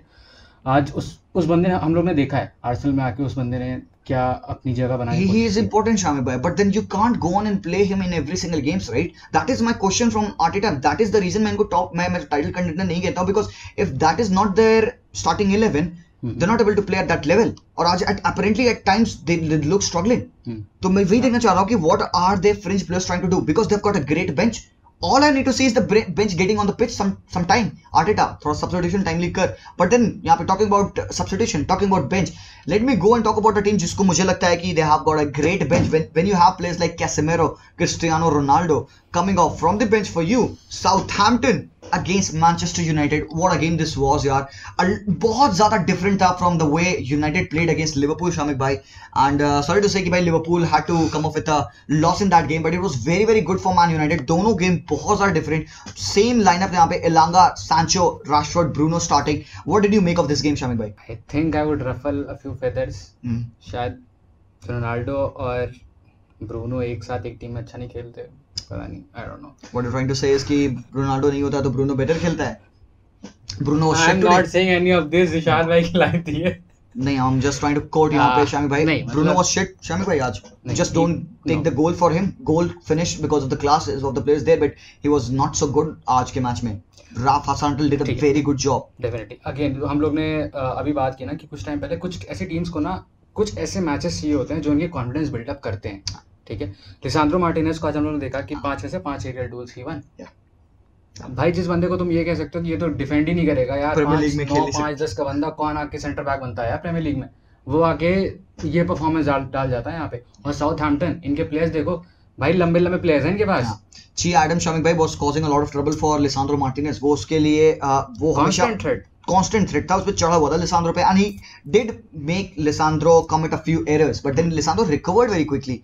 आज उस बंदे ने हम लोग ने देखा है आर्सेनल में आके उस बंदे ने क्या अपनी जगह बनाई. He is important Shamik bhai, but then you can't go on and play him in every single games, right? That is my question from Arteta. That is the reason मैं इनको top मैं title contender नहीं कहता हूँ, because if that is not their starting 11, they're not able to play at that level. और आज apparently at times they look struggling. तो मैं वही देखना चाह रहा हूँ कि what are their fringe players trying to do, because they've got a great bench. All I need to see is the bench getting on the pitch some time. Arteta थोड़ा substitution time leak कर. But then यहाँ पे talking about substitution, talking about bench, let me go and talk about a team जिसको मुझे लगता है कि they have got a great bench. When you have players like Casemiro, Cristiano Ronaldo coming off from the bench for you, Southampton against Manchester United. What a game this was यार. बहुत ज़्यादा different था from the way United played against Liverpool, Shamik भाई. And sorry to say कि भाई Liverpool had to come off with a loss in that game, but it was very very good for Man United. दोनों game बहुत ज़्यादा different. Same lineup यहाँ पे Elanga, Sancho, Rashford, Bruno starting. What did you make of this game, Shamik भाई? I think I would ruffle a few feathers. शायद Ronaldo और Bruno एक साथ एक टीम में अच्छा नहीं खेलते, पता नहीं, I don't know. What you're trying to say is कि रोनाल्डो नहीं होता तो ब्रूनो better खेलता है. Bruno was shit I'm today. not saying any of this. Nishad भाई की लाइन थी है. नहीं, I'm just trying to quote यहाँ पे शामिक भाई. नहीं, Bruno मतलब- was shit, शामिक भाई आज. नहीं, Just don't take the goal for him. Goal finished because of the classes of the players there, but he was not so good आज के मैच में. Raf Hasenhuttl did a ठीक है. very good job. Definitely again हम लोग ने अभी बात की ना कि कुछ टाइम पहले कुछ ऐसी टीम्स को ना कुछ ऐसे मैचेस चाहिए होते हैं जो उनकी कॉन्फिडेंस बिल्डअप करते हैं, ठीक है. लिसांड्रो मार्टिनेज को आज हम लोगों ने देखा कि 5 में से 5 एरियल डूल्स ही वन. भाई जिस बंदे को तुम ये कह सकते हो कि ये तो डिफेंड ही नहीं करेगा यार, Premier League में खेल नहीं 5-10 का बंदा कौन आके सेंटर बैक बनता है यार प्रीमियर लीग में, वो आके ये परफॉर्मेंस डाल जाता है यहाँ पे. और साउथहैम्पटन, इनके प्लेयर्स देखो भाई, लंबे लंबे प्लेयर्स हैं इनके पास. Che Adam शामिक भाई was causing a lot of trouble for Lisandro Martinez. वो उसके लिए वो हमेशा Constant threat. constant threat था, उस पे चढ़ा हुआ था लिसांड्रो पे, and he did make Lisandro commit a few errors, but then Lisandro recovered very quickly.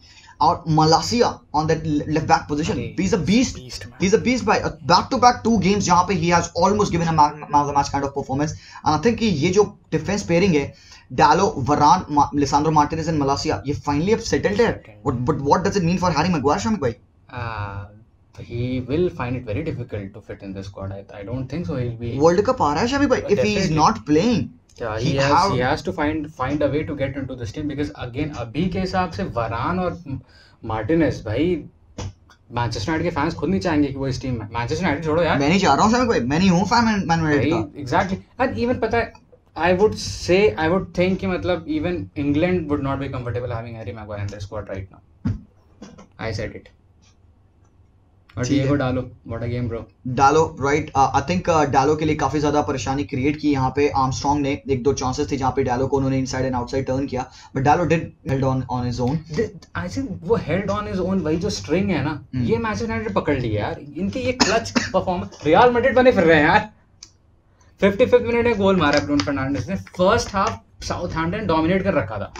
और Malacia on that left back position, he's a beast. He's a beast by back-to-back 2 games जहाँ पे he has almost given a man of the match kind of performance. And I think कि ये जो defense pairing है, Dalot, Varane, Lisandro Martinez and Malacia, ये finally have settled there. But what does it mean for Harry Maguire, Shamik भाई? He will find it very difficult to fit in the squad. I don't think so. He'll be. World Cup आ रहा है शामिक भाई. If he is Definitely. not playing, Yeah, he he has to find a way to get into this team because again अभी के हिसाब से वरान और Martinez भाई, मैनचेस्टर यूनाइटेड के फैंस खुद नहीं चाहेंगे कि वो इस टीम में. मैनचेस्टर यूनाइटेड छोड़ो यार, मैं नहीं चाह रहा हूँ शामिक भाई, मैं नहीं हूँ फैन मैन यूनाइटेड का. एग्जैक्टली. एंड इवन पता है, I would think कि मतलब even England would not be comfortable having Harry Maguire in their squad right now. I said it. और डिएगो डालो, what a game bro. डालो right, I think डालो के लिए काफी ज्यादा परेशानी क्रिएट की यहाँ पे आर्मस्ट्रॉन्ग ने. 1-2 चांसेस थे जहाँ पे डालो को उन्होंने इनसाइड एंड आउटसाइड टर्न किया, बट डालो did held on his own. I think वो held on his own, वही जो स्ट्रिंग है ना, ये मैच यूनाइटेड पकड़ लिया यार. इनके ये क्लच परफॉर्मेंस, रियल मैड्रिड बने फिर रहे हैं यार. 55th मिनट में गोल मारा ब्रूनो फर्नांडिस ने. फर्स्ट हाफ साउथहैम्पटन डोमिनेट कर रखा था,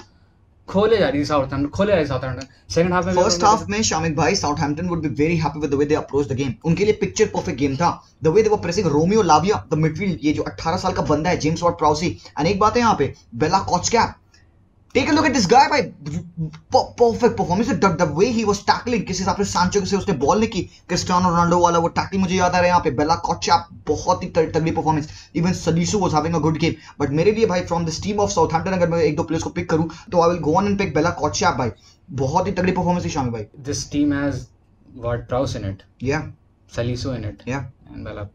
खोले जा रही साउथहैम्पटन. सेकंड हाफ में फर्स्ट हाफ में शामिक भाई Southampton would be very happy with the way they approach the game. उनके लिए पिक्चर परफेक्ट गेम था. The way they were pressing Romeo लाविया the midfield, ये जो 18 साल का बंदा है जेम्स वॉर्ड प्राउसी. एंड एक बात है यहाँ पे, Bella Kotchap, take a look at this guy भाई, perfect performance. The way he was tackling, किस हिसाब से सांचो से उसने बॉल ने की, क्रिस्टियानो रोनाल्डो वाला वो टैकल मुझे याद आ रहा है यहाँ पे. बेला कॉचकैप बहुत ही तगड़ी performance. Even Salisu was having a good game. But मेरे लिए भाई from this team of Southampton अगर मैं 1-2 प्लेयर्स को पिक करूं तो I will go on and pick Bella Kotchap भाई. बहुत ही तगड़ी परफॉर्मेंस थी शामिक भाई. This team has what, Prowse in it, या Salisu in it, या and Bella.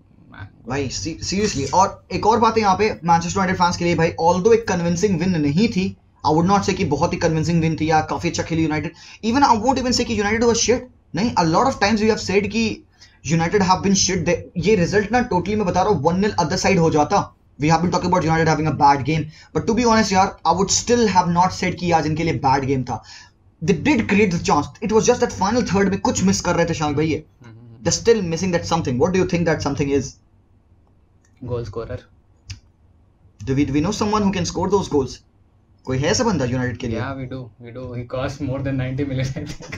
भाई सीरियसली. और एक और बात है यहाँ पे मैनचेस्टर यूनाइटेड फैंस के लिए भाई, ऑल्दो एक कन्विंसिंग विन नहीं थी, आई वुड नॉट से कि बहुत ही कन्विंसिंग विन थी या काफी अच्छा खेली United. Even I won't even say कि यूनाइटेड वाज शिट. नहीं, a lot of times we have said कि यूनाइटेड हैव बीन शिट. ये रिजल्ट ना टोटली मैं बता रहा हूँ 1-0 अदर साइड हो जाता. We have been talking about United having a bad game, but to be honest यार I would still have not said कि आज इनके लिए बैड गेम था. They did create the chance, it was just that final third में कुछ miss कर रहे थे शामिक भाई. ये they still missing that something. What do you think that something is? Goal scorer. Do we know someone who can score those goals? कोई है ऐसा बंदा यूनाइटेड के लिए? Yeah, we do. He cost more than 90 million, I think.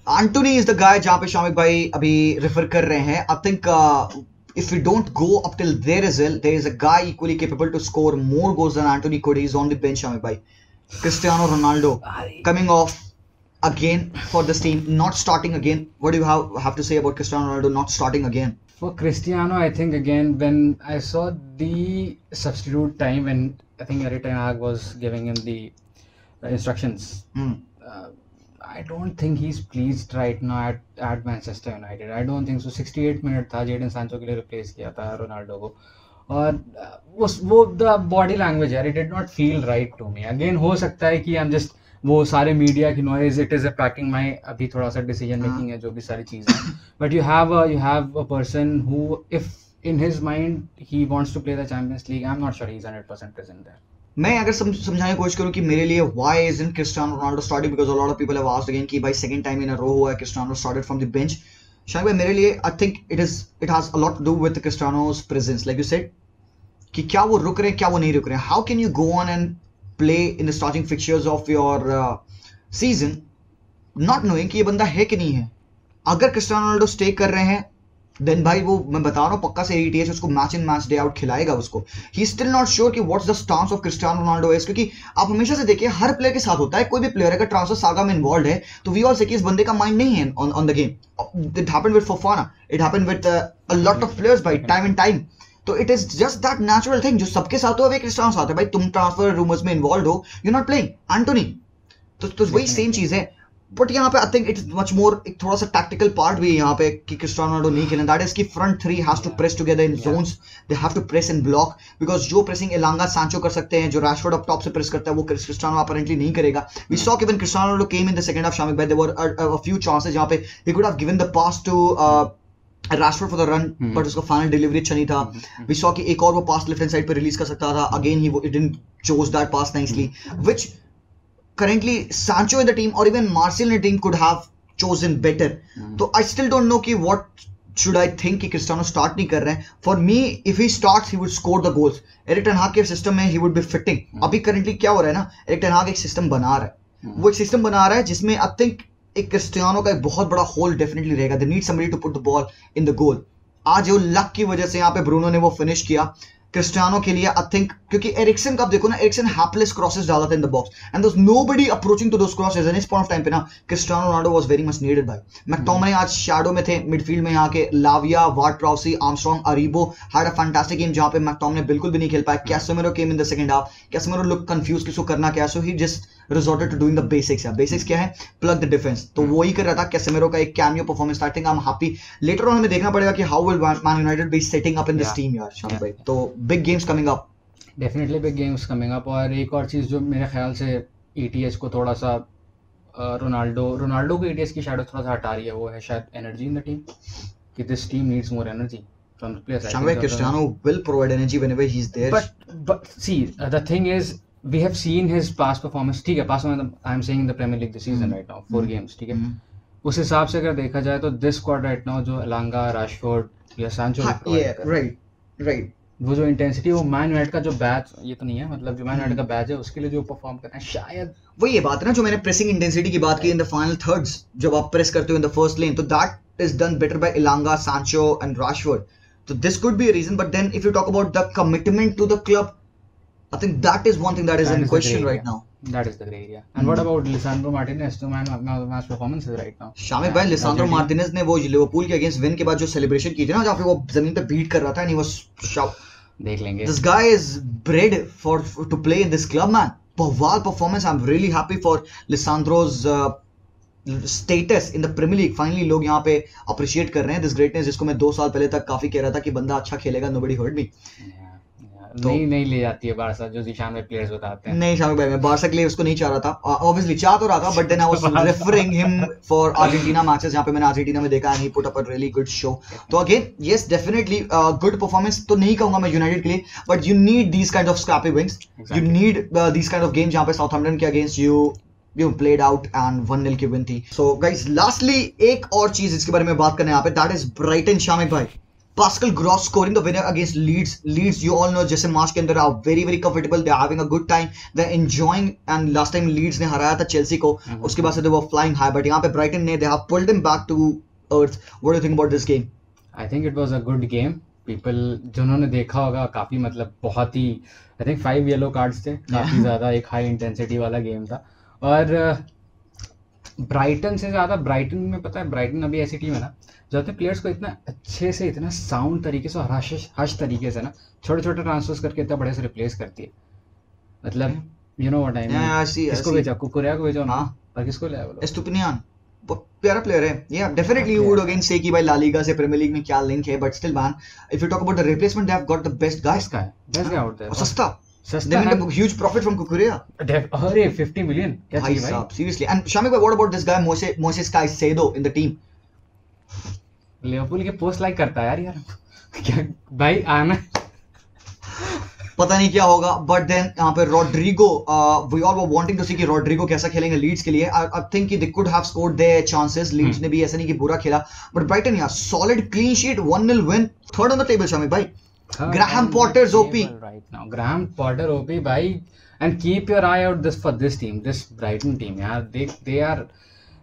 Anthony is the guy जहाँ पे शामिक भाई अभी रेफर कर रहे हैं. I think if we don't go up till there as well, there is a guy equally capable to score more goals than Anthony could. He's on the bench, Shamik भाई. Cristiano Ronaldo coming off again for this team, not starting again. What do you have to say about Cristiano Ronaldo not starting again? For Cristiano, I think again when I saw the substitute time, when I think Erik ten Hag was giving him the instructions, I don't think he's pleased right now at Manchester United. I don't think so. 68 minute था, Jadon Sancho के लिए replace किया था Ronaldo को, और वो the body language यार, it did not feel right to me. Again हो सकता है कि I'm just वो सारे मीडिया की noise it is attracting my अभी थोड़ा सा डिसीजन मेकिंग है जो भी सारी चीजें हैं but you have a person who if in his mind he wants to play the Champions League I'm not sure he's 100% present there. मैं अगर समझाने की कोशिश करूं कि मेरे लिए why isn't Cristiano Ronaldo starting because a lot of people have asked again कि भाई second time in a row हुआ है Cristiano started from the bench. शायद भाई मेरे लिए I think it has a lot to do with Cristiano's presence like you said कि क्या वो रुक रहे हैं क्या वो नहीं रुक रहे हैं. How can you go on and play in the starting fixtures of your season not knowing कि ये बंदा है कि नहीं है. अगर क्रिस्टियानो रोनाल्डो स्टे कर रहे हैं देन भाई वो मैं बता रहा हूँ पक्का से ATH उसको मैच इन मैच डे आउट खिलाएगा उसको. ही स्टिल नॉट श्योर कि what's the stance of Cristiano Ronaldo is क्योंकि आप हमेशा से देखिए हर प्लेयर के साथ होता है कोई भी प्लेयर अगर ट्रांसफर सागा में इन्वॉल्व है तो वी ऑल से कि इस बंदे का माइंड नहीं है on the game. It happened with Fofana it happened with a lot of players भाई टाइम एंड टाइम. तो it is just that natural thing जो सबके साथ हो क्रिस्टियानो साथ है भाई तुम ट्रांसफर रूमर्स में इन्वॉल्व हो यू नॉट प्लेइंग एंटोनी तो वही सेम चीज है. बट यहाँ पे I think it's much more एक थोड़ा सा टैक्टिकल पार्ट भी है यहाँ पे कि क्रिस्टियानो रोनाल्डो नहीं खेलें. दैट इज कि front three has to press together in zones. They have to press in block because जो प्रेसिंग एलांगा सांचो कर सकते हैं जो रैशफोर्ड अप टॉप से प्रेस करता है वो क्रिस्टियानो अपेरेंटली नहीं करेगा. वी सॉ कि when Cristiano Ronaldo came in the second half Shamik भाई there were a few chances जहाँ पे he could have given the pass to Rashford for the run, but उसका final delivery अच्छा नहीं था. We saw कि एक और वो pass left hand side पे release कर सकता था. Again he didn't chose that pass nicely, which currently Sancho in the team or even Martial in the team could have chosen better. So I still don't know कि what should I think कि Cristiano start नहीं कर रहे हैं. For me, if he starts, he would score the goals. Erik ten Hag के system में he would be fitting. अभी currently क्या हो रहा है ना, Erik ten Hag एक system बना रहा है. वो एक system बना रहा है जिसमें I think एक क्रिस्टियानो का एक बहुत बड़ा होल डेफिनेटली रहेगा. They need somebody to put the ball in the goal. आज वो लक की वजह से यहाँ पे ब्रूनो ने वो फिनिश किया क्रिस्टियानो के लिए आई थिंक क्योंकि एरिक्सन का आप देखो ना एरिक्सन हैपलेस क्रॉसेस डालता था in the box and there was nobody approaching to those crosses and इस पॉइंट ऑफ टाइम पे ना Cristiano Ronaldo was very much needed भाई. मैकटोमिने आज शैडो में थे मिडफील्ड में यहाँ के Lavia Ward Prowse Armstrong Aribo had a fantastic game जहाँ पे मैकटोमिने बिल्कुल भी नहीं खेल पाया. Casemiro came in the second half. Casemiro look confuse किसको करना क्या so he just resorted to doing the basics. Yeah, basics क्या है plug the defense. तो वो ही कर रहा था. कैसेमिरो का एक cameo performance. I think I'm happy. Later on हमें देखना पड़ेगा कि how will Man United be setting up in this team यार शाम भाई. तो big games coming up. Definitely big games coming up. और एक और चीज़ जो मेरे ख्याल से ETH को थोड़ा सा रोनाल्डो को ETH की शैडो थोड़ा सा हटा रही है वो है शायद एनर्जी इन द टीम कि this team needs more energy from the players. शाम भाई Cristiano will provide energy whenever he's there. But see the thing is we have seen his past performance. ठीक है past I am saying in the Premier League this season right now 4 games ठीक है. उस हिसाब से अगर देखा जाए तो this squad right now जो एलांगा राशफोर्ड या सांचो right वो जो इंटेंसिटी वो मैन यूनाइटेड का जो बैच ये तो नहीं है मतलब जो मैन यूनाइटेड का बैच है उसके लिए जो परफॉर्म कर रहे हैं शायद वही ये बात है ना जो मैंने प्रेसिंग इंटेंसिटी की बात की इन द फाइनल थर्ड्स जब आप प्रेस करते हो इन द फर्स्ट लेन तो that is done better by Elanga Sancho and Rashford. So this could be a reason, but then if you talk about the commitment to the club, I think that is one thing that is in question right now. That is the grey area. And what about Lisandro Martinez? So match performances right now. Shamik भाई Lisandro Martinez ने वो Liverpool के against win के बाद जो celebration की थी ना जहाँ पे वो जमीन पे बीट कर रहा था and he was shout. देख लेंगे. This guy is bred to play in this club man. बवाल performance. I'm really happy for Lisandro's status in the Premier League. Finally लोग यहाँ पे अप्रिशिएट कर रहे हैं दिस ग्रेटनेस जिसको मैं 2 साल पहले तक काफी कह रहा था कि बंदा अच्छा खेलेगा. Nobody heard me. नहीं ले जाती है बारसा जो जीशान में प्लेयर्स बताते हैं. नहीं शामिक भाई मैं बारसा के लिए उसको नहीं चाह रहा था. ऑब्वियसली चाह तो रहा था but then I was referring him for Argentina matches जहाँ पे मैंने अर्जेंटीना में देखा and he put up a really good show. तो again yes definitely good performance तो नहीं कहूंगा मैं यूनाइटेड के लिए but you need these kind of scrappy wings. You need these kind of game जहाँ पे साउथहैम्पटन के against you played out and 1-0 की win थी. So guys lastly एक और चीज इसके बारे में बात करने यहाँ पे that is Brighton. शामिक भाई Pascal Gross scoring the winner against Leeds you all know जैसे मार्च के अंदर are very comfortable. They are having a good time. They are enjoying and last time Leeds ने हराया था चेल्सी को उसके बाद से they were flying high but यहाँ पे Brighton ने they have pulled him back to earth. What do you think about this game? I think it was a good game. People जिन्होंने देखा होगा काफी मतलब बहुत ही I think 5 येलो कार्ड्स थे काफी ज्यादा एक हाई इंटेंसिटी वाला गेम था. और ब्राइटन से ज़्यादा ब्राइटन में पता है ब्राइटन अभी ऐसी टीम है ना जो अपने प्लेयर्स को इतना अच्छे से इतना साउंड तरीके से और हश तरीके से ना छोटे छोटे ट्रांसफर्स करके इतना बड़े से रिप्लेस करती है. मतलब you know what I mean. किसको भेजा कुकुरेया को भेजा ना और किसको ले आया बोलो एस्तुपिनियान बहुत प्यारा प्लेयर है. या डेफिनेटली यू वुड अगेन से कि भाई ला लीगा से प्रीमियर लीग में क्या लिंक है but still man if you talk about the replacement they have got the best guys का है बेस्ट गाय आउट देयर. सस्ता They सस्ता made है। a huge profit from Kukurea. अरे 50 मिलियन क्या भाई चाहिए भाई? साहब, seriously. And Shamik bhai, what about this guy Moses Caicedo in the team? Liverpool के पोस्ट लाइक करता है यार क्या भाई आना। पता नहीं क्या होगा, बट देन यहाँ पे Rodrigo, we all were wanting to see कि रोड्रिगो कैसा खेलेंगे लीड्स के लिए। I think they could have scored their chances, Leeds ने भी ऐसा नहीं कि बुरा खेला, बट ब्राइटन यार solid clean sheet, 1-0 win, third on the table Shamik भाई। Graham Potter's OP right now. Graham Potter OP भाई, and keep your eye out this for this team, this Brighton team यार,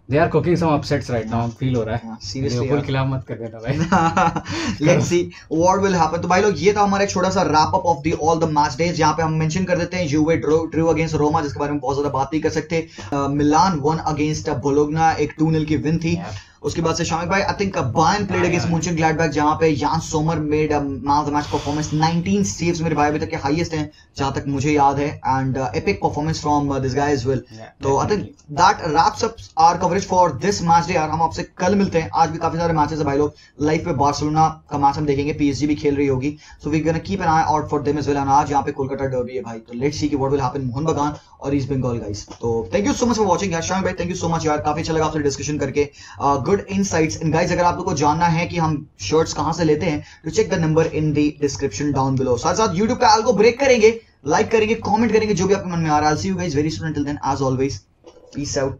they are cooking some upsets right now, feel हो रहा है। seriously Liverpool यार। खिलाफ मत कर देना भाई। Let's see what will happen. तो भाई लोग ये था हमारा एक छोटा सा wrap up of the all the match days. यहाँ पे हम मेंशन कर देते हैं यूवे ड्रू अगेंस्ट रोमा, जिसके बारे में बहुत ज्यादा बात नहीं कर सकते। मिलान वन अगेंस्ट बोलोग्ना, एक 2-0 की विन थी। उसके बाद से शामिक भाई, I think Bayern played against Monchengladbach, जहां पे Yann Sommer made man of the match performance, 19 saves मेरे भाई अभी तक के हाईएस्ट हैं जहां तक मुझे याद है, and epic performance from this guy as well. तो I think that wraps up our coverage for this match day यार। हम आपसे कल मिलते हैं, आज भी काफी सारे मैचेस है भाई लोग। लाइव पे बार्सिलोना का मैच हम देखेंगे, पीएसजी भी खेल रही होगी, so we gonna keep an eye out for them as well. And आज यहाँ पे कोलकाता डर्बी है भाई, तो लेट्स सी कि व्हाट विल हैपन मोहन बगान और ईस्ट बंगाल गाइस। तो thank you so much for watching यार। शामिक भाई थैंक यू सो मच यार, काफी अच्छा लगा आपसे डिस्कशन करके, गुड इनसाइट्स। एंड गाइस अगर आप लोग को जानना है कि हम शर्ट्स कहां से लेते हैं, तो check the number in the description down below. साथ साथ YouTube पे को ब्रेक करेंगे, लाइक करेंगे, कमेंट करेंगे, जो भी आपके मन में आ रहा है। I'll see you guys very soon. Until then, as always, peace out.